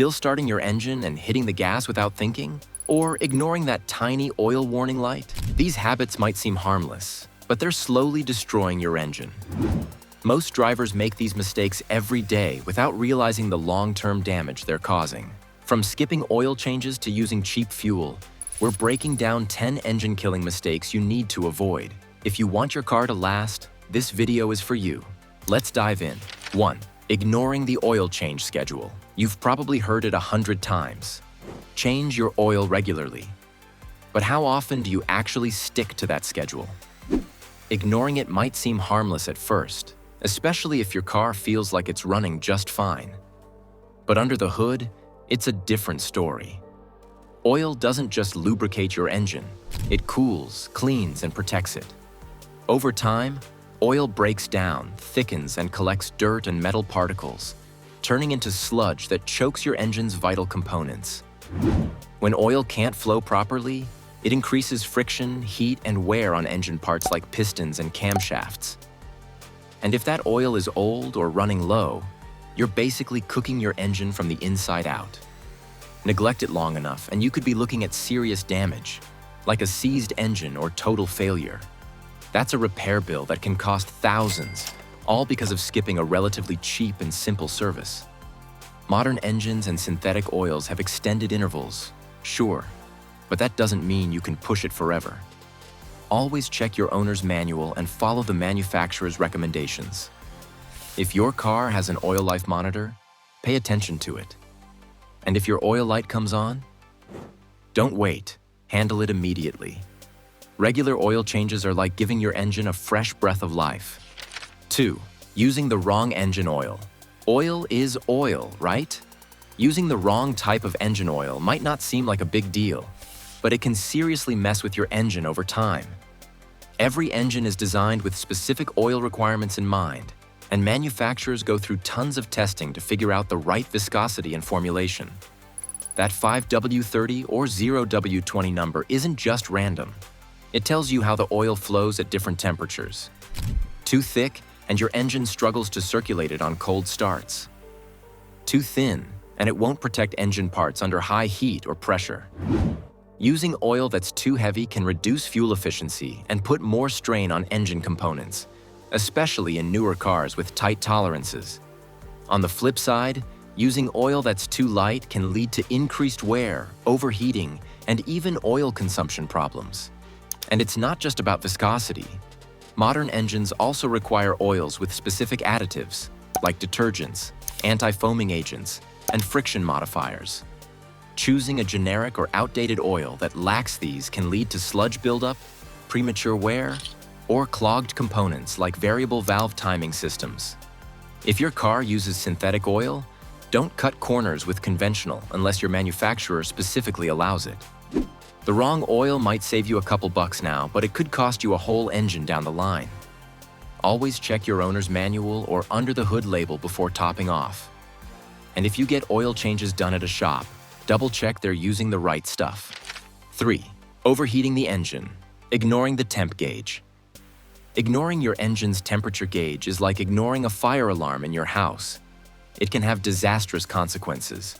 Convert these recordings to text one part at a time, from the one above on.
Still starting your engine and hitting the gas without thinking? Or ignoring that tiny oil warning light? These habits might seem harmless, but they're slowly destroying your engine. Most drivers make these mistakes every day without realizing the long-term damage they're causing. From skipping oil changes to using cheap fuel, we're breaking down 10 engine-killing mistakes you need to avoid. If you want your car to last, this video is for you. Let's dive in. 1. Ignoring the oil change schedule. You've probably heard it 100 times. Change your oil regularly. But how often do you actually stick to that schedule? Ignoring it might seem harmless at first, especially if your car feels like it's running just fine. But under the hood, it's a different story. Oil doesn't just lubricate your engine, it cools, cleans, and protects it. Over time, oil breaks down, thickens, and collects dirt and metal particles, turning into sludge that chokes your engine's vital components. When oil can't flow properly, it increases friction, heat, and wear on engine parts like pistons and camshafts. And if that oil is old or running low, you're basically cooking your engine from the inside out. Neglect it long enough, and you could be looking at serious damage, like a seized engine or total failure. That's a repair bill that can cost thousands, all because of skipping a relatively cheap and simple service. Modern engines and synthetic oils have extended intervals, sure, but that doesn't mean you can push it forever. Always check your owner's manual and follow the manufacturer's recommendations. If your car has an oil life monitor, pay attention to it. And if your oil light comes on, don't wait, handle it immediately. Regular oil changes are like giving your engine a fresh breath of life. 2. Using the wrong engine oil. Oil is oil, right? Using the wrong type of engine oil might not seem like a big deal, but it can seriously mess with your engine over time. Every engine is designed with specific oil requirements in mind, and manufacturers go through tons of testing to figure out the right viscosity and formulation. That 5W30 or 0W20 number isn't just random. It tells you how the oil flows at different temperatures. Too thick, and your engine struggles to circulate it on cold starts. Too thin, and it won't protect engine parts under high heat or pressure. Using oil that's too heavy can reduce fuel efficiency and put more strain on engine components, especially in newer cars with tight tolerances. On the flip side, using oil that's too light can lead to increased wear, overheating, and even oil consumption problems. And it's not just about viscosity. Modern engines also require oils with specific additives, like detergents, anti-foaming agents, and friction modifiers. Choosing a generic or outdated oil that lacks these can lead to sludge buildup, premature wear, or clogged components like variable valve timing systems. If your car uses synthetic oil, don't cut corners with conventional unless your manufacturer specifically allows it. The wrong oil might save you a couple bucks now, but it could cost you a whole engine down the line. Always check your owner's manual or under the hood label before topping off. And if you get oil changes done at a shop, double-check they're using the right stuff. 3. Overheating the engine. Ignoring the temp gauge. Ignoring your engine's temperature gauge is like ignoring a fire alarm in your house. It can have disastrous consequences.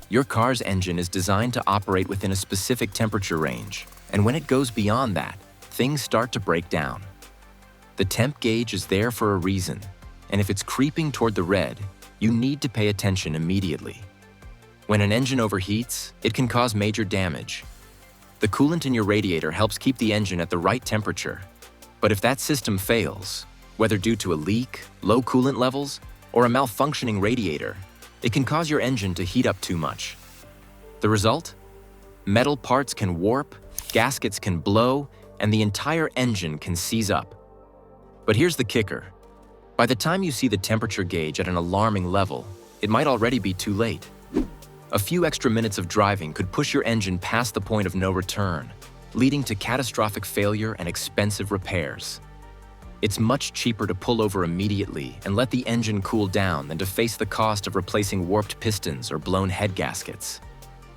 Your car's engine is designed to operate within a specific temperature range, and when it goes beyond that, things start to break down. The temp gauge is there for a reason, and if it's creeping toward the red, you need to pay attention immediately. When an engine overheats, it can cause major damage. The coolant in your radiator helps keep the engine at the right temperature. But if that system fails, whether due to a leak, low coolant levels, or a malfunctioning radiator, it can cause your engine to heat up too much. The result? Metal parts can warp, gaskets can blow, and the entire engine can seize up. But here's the kicker. By the time you see the temperature gauge at an alarming level, it might already be too late. A few extra minutes of driving could push your engine past the point of no return, leading to catastrophic failure and expensive repairs. It's much cheaper to pull over immediately and let the engine cool down than to face the cost of replacing warped pistons or blown head gaskets.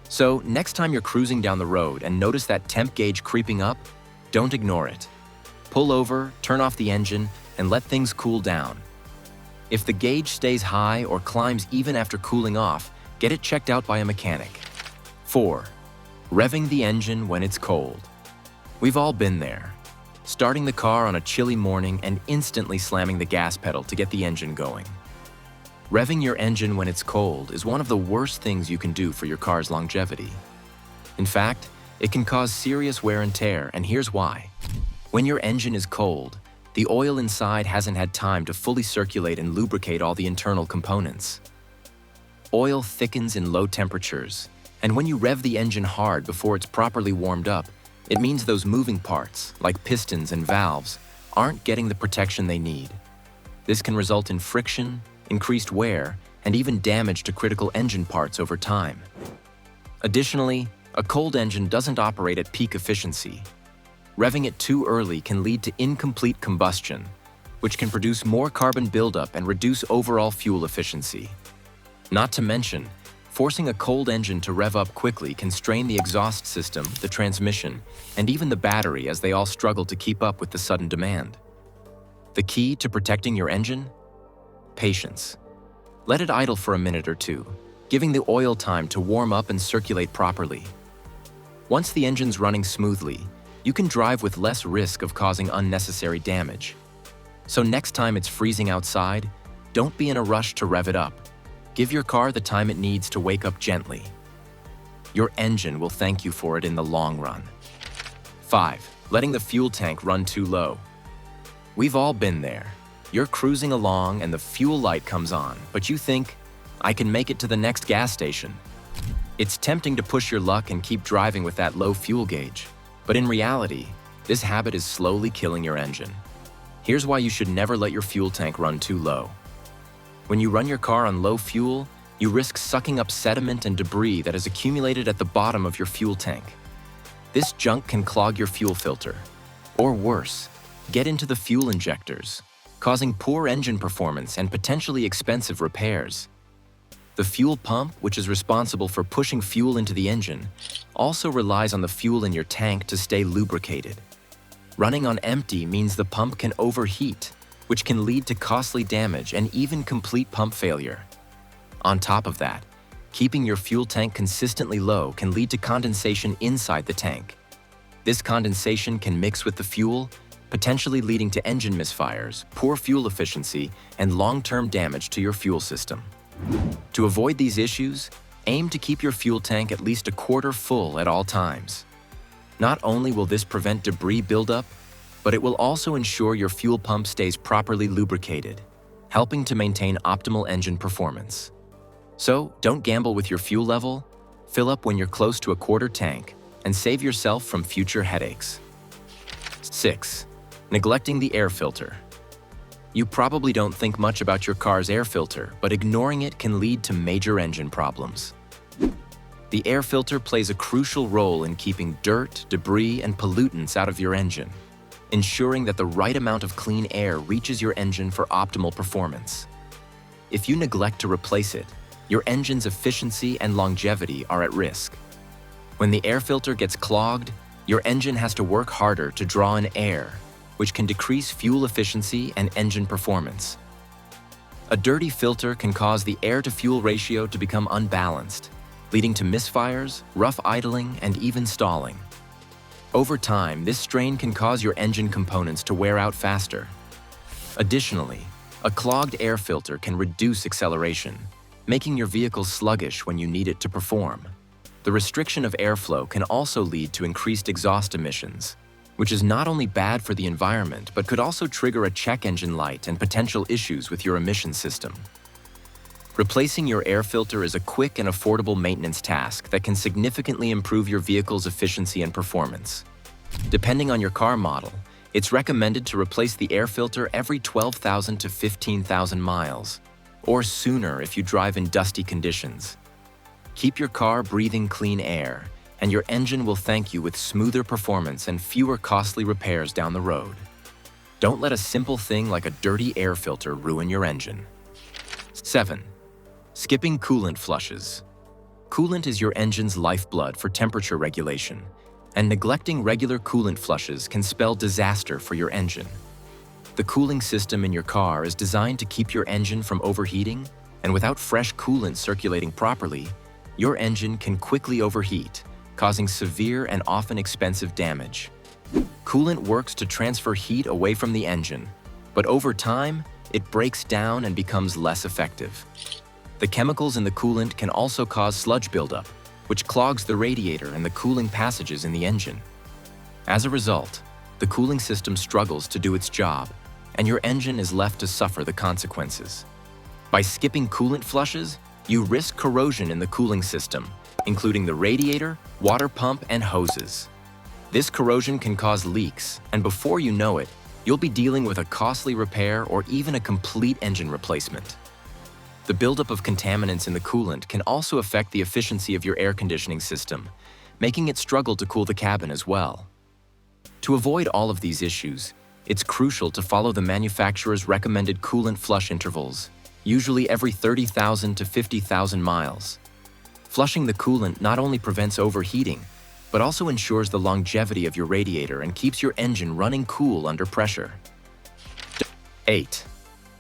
So, next time you're cruising down the road and notice that temp gauge creeping up, don't ignore it. Pull over, turn off the engine, and let things cool down. If the gauge stays high or climbs even after cooling off, Get it checked out by a mechanic. 4. Revving the engine when it's cold. We've all been there. Starting the car on a chilly morning and instantly slamming the gas pedal to get the engine going. Revving your engine when it's cold is one of the worst things you can do for your car's longevity. In fact, it can cause serious wear and tear, and here's why. When your engine is cold, the oil inside hasn't had time to fully circulate and lubricate all the internal components. Oil thickens in low temperatures, and when you rev the engine hard before it's properly warmed up, it means those moving parts, like pistons and valves, aren't getting the protection they need. This can result in friction, increased wear, and even damage to critical engine parts over time. Additionally, a cold engine doesn't operate at peak efficiency. Revving it too early can lead to incomplete combustion, which can produce more carbon buildup and reduce overall fuel efficiency. Not to mention, forcing a cold engine to rev up quickly can strain the exhaust system, the transmission, and even the battery as they all struggle to keep up with the sudden demand. The key to protecting your engine? Patience. Let it idle for a minute or two, giving the oil time to warm up and circulate properly. Once the engine's running smoothly, you can drive with less risk of causing unnecessary damage. So next time it's freezing outside, don't be in a rush to rev it up. Give your car the time it needs to wake up gently. Your engine will thank you for it in the long run. 5. Letting the fuel tank run too low. We've all been there. You're cruising along and the fuel light comes on, but you think, I can make it to the next gas station. It's tempting to push your luck and keep driving with that low fuel gauge. But in reality, this habit is slowly killing your engine. Here's why you should never let your fuel tank run too low. When you run your car on low fuel, you risk sucking up sediment and debris that has accumulated at the bottom of your fuel tank. This junk can clog your fuel filter, or worse, get into the fuel injectors, causing poor engine performance and potentially expensive repairs. The fuel pump, which is responsible for pushing fuel into the engine, also relies on the fuel in your tank to stay lubricated. Running on empty means the pump can overheat, which can lead to costly damage and even complete pump failure. On top of that, keeping your fuel tank consistently low can lead to condensation inside the tank. This condensation can mix with the fuel, potentially leading to engine misfires, poor fuel efficiency, and long-term damage to your fuel system. To avoid these issues, aim to keep your fuel tank at least a quarter full at all times. Not only will this prevent debris buildup, but it will also ensure your fuel pump stays properly lubricated, helping to maintain optimal engine performance. So, don't gamble with your fuel level, fill up when you're close to a quarter tank, and save yourself from future headaches. 6. Neglecting the air filter. You probably don't think much about your car's air filter, but ignoring it can lead to major engine problems. The air filter plays a crucial role in keeping dirt, debris, and pollutants out of your engine, ensuring that the right amount of clean air reaches your engine for optimal performance. If you neglect to replace it, your engine's efficiency and longevity are at risk. When the air filter gets clogged, your engine has to work harder to draw in air, which can decrease fuel efficiency and engine performance. A dirty filter can cause the air-to-fuel ratio to become unbalanced, leading to misfires, rough idling, and even stalling. Over time, this strain can cause your engine components to wear out faster. Additionally, a clogged air filter can reduce acceleration, making your vehicle sluggish when you need it to perform. The restriction of airflow can also lead to increased exhaust emissions, which is not only bad for the environment, but could also trigger a check engine light and potential issues with your emission system. Replacing your air filter is a quick and affordable maintenance task that can significantly improve your vehicle's efficiency and performance. Depending on your car model, it's recommended to replace the air filter every 12,000 to 15,000 miles, or sooner if you drive in dusty conditions. Keep your car breathing clean air, and your engine will thank you with smoother performance and fewer costly repairs down the road. Don't let a simple thing like a dirty air filter ruin your engine. 7. Skipping coolant flushes. Coolant is your engine's lifeblood for temperature regulation, and neglecting regular coolant flushes can spell disaster for your engine. The cooling system in your car is designed to keep your engine from overheating, And without fresh coolant circulating properly, your engine can quickly overheat, causing severe and often expensive damage. Coolant works to transfer heat away from the engine, but over time, it breaks down and becomes less effective. The chemicals in the coolant can also cause sludge buildup, which clogs the radiator and the cooling passages in the engine. As a result, the cooling system struggles to do its job, and your engine is left to suffer the consequences. By skipping coolant flushes, you risk corrosion in the cooling system, including the radiator, water pump, and hoses. This corrosion can cause leaks, and before you know it, you'll be dealing with a costly repair or even a complete engine replacement. The buildup of contaminants in the coolant can also affect the efficiency of your air conditioning system, making it struggle to cool the cabin as well. To avoid all of these issues, it's crucial to follow the manufacturer's recommended coolant flush intervals, usually every 30,000 to 50,000 miles. Flushing the coolant not only prevents overheating, but also ensures the longevity of your radiator and keeps your engine running cool under pressure. 8.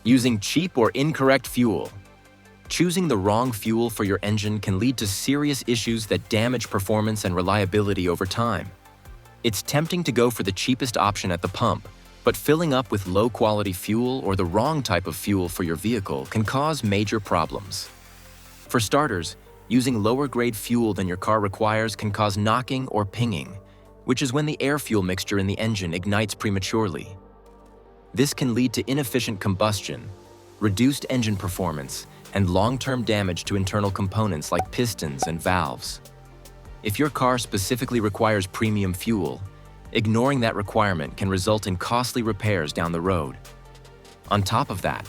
Using cheap or incorrect fuel. Choosing the wrong fuel for your engine can lead to serious issues that damage performance and reliability over time. It's tempting to go for the cheapest option at the pump, but filling up with low-quality fuel or the wrong type of fuel for your vehicle can cause major problems. For starters, using lower-grade fuel than your car requires can cause knocking or pinging, which is when the air-fuel mixture in the engine ignites prematurely. This can lead to inefficient combustion, reduced engine performance, and long-term damage to internal components like pistons and valves. If your car specifically requires premium fuel, ignoring that requirement can result in costly repairs down the road. On top of that,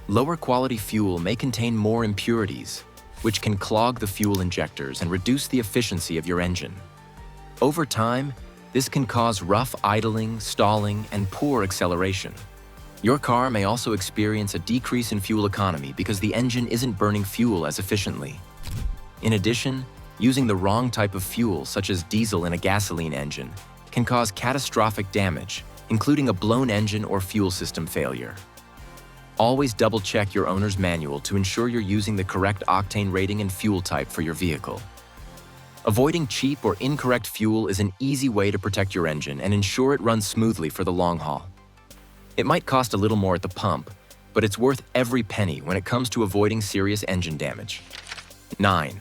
lower quality fuel may contain more impurities, which can clog the fuel injectors and reduce the efficiency of your engine. Over time, this can cause rough idling, stalling, and poor acceleration. Your car may also experience a decrease in fuel economy because the engine isn't burning fuel as efficiently. In addition, using the wrong type of fuel, such as diesel in a gasoline engine, can cause catastrophic damage, including a blown engine or fuel system failure. Always double-check your owner's manual to ensure you're using the correct octane rating and fuel type for your vehicle. Avoiding cheap or incorrect fuel is an easy way to protect your engine and ensure it runs smoothly for the long haul. It might cost a little more at the pump, but it's worth every penny when it comes to avoiding serious engine damage. 9.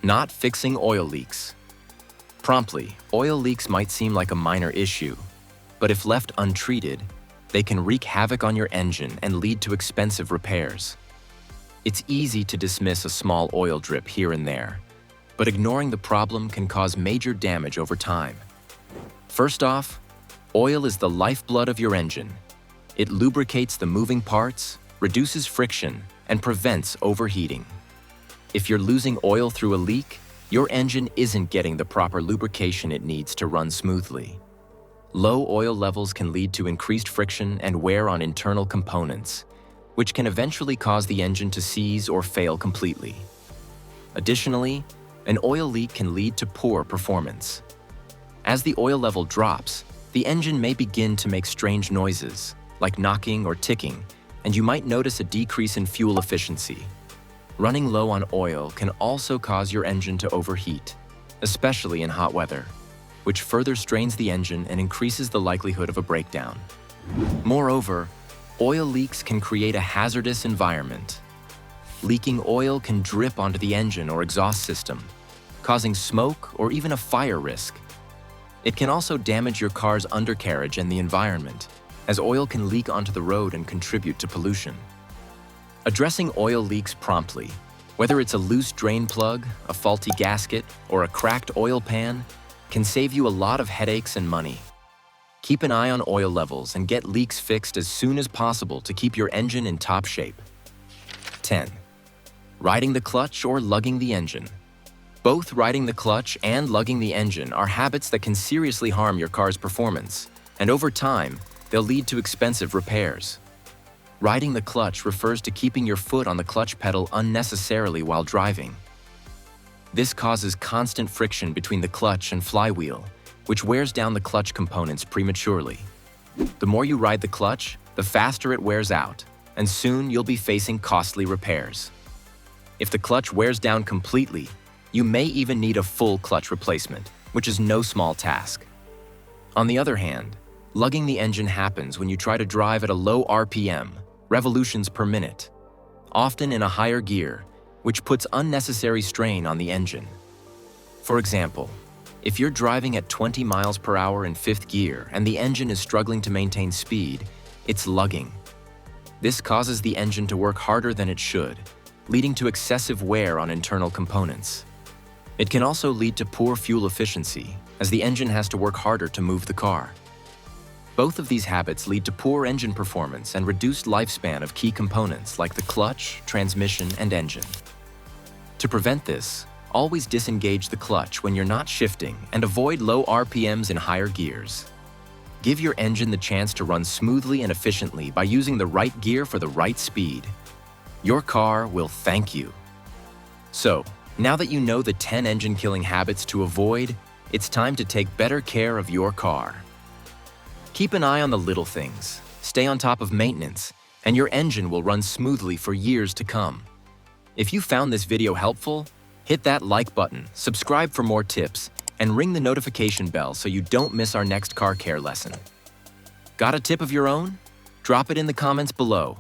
Not fixing oil leaks. Promptly, oil leaks might seem like a minor issue, but if left untreated, they can wreak havoc on your engine and lead to expensive repairs. It's easy to dismiss a small oil drip here and there, but ignoring the problem can cause major damage over time. First off, oil is the lifeblood of your engine. It lubricates the moving parts, reduces friction, and prevents overheating. If you're losing oil through a leak, your engine isn't getting the proper lubrication it needs to run smoothly. Low oil levels can lead to increased friction and wear on internal components, which can eventually cause the engine to seize or fail completely. Additionally, an oil leak can lead to poor performance. As the oil level drops, the engine may begin to make strange noises, like knocking or ticking, and you might notice a decrease in fuel efficiency. Running low on oil can also cause your engine to overheat, especially in hot weather, which further strains the engine and increases the likelihood of a breakdown. Moreover, oil leaks can create a hazardous environment. Leaking oil can drip onto the engine or exhaust system, causing smoke or even a fire risk. It can also damage your car's undercarriage and the environment, as oil can leak onto the road and contribute to pollution. Addressing oil leaks promptly, whether it's a loose drain plug, a faulty gasket, or a cracked oil pan, can save you a lot of headaches and money. Keep an eye on oil levels and get leaks fixed as soon as possible to keep your engine in top shape. 10. Riding the clutch or lugging the engine. Both riding the clutch and lugging the engine are habits that can seriously harm your car's performance, and over time, they'll lead to expensive repairs. Riding the clutch refers to keeping your foot on the clutch pedal unnecessarily while driving. This causes constant friction between the clutch and flywheel, which wears down the clutch components prematurely. The more you ride the clutch, the faster it wears out, and soon you'll be facing costly repairs. If the clutch wears down completely, you may even need a full clutch replacement, which is no small task. On the other hand, lugging the engine happens when you try to drive at a low RPM, revolutions per minute, often in a higher gear, which puts unnecessary strain on the engine. For example, if you're driving at 20 miles per hour in fifth gear and the engine is struggling to maintain speed, it's lugging. This causes the engine to work harder than it should, leading to excessive wear on internal components. It can also lead to poor fuel efficiency, as the engine has to work harder to move the car. Both of these habits lead to poor engine performance and reduced lifespan of key components like the clutch, transmission, and engine. To prevent this, always disengage the clutch when you're not shifting and avoid low RPMs in higher gears. Give your engine the chance to run smoothly and efficiently by using the right gear for the right speed. Your car will thank you. So, now that you know the 10 engine-killing habits to avoid, it's time to take better care of your car. Keep an eye on the little things, stay on top of maintenance, and your engine will run smoothly for years to come. If you found this video helpful, hit that like button, subscribe for more tips, and ring the notification bell so you don't miss our next car care lesson. Got a tip of your own? Drop it in the comments below,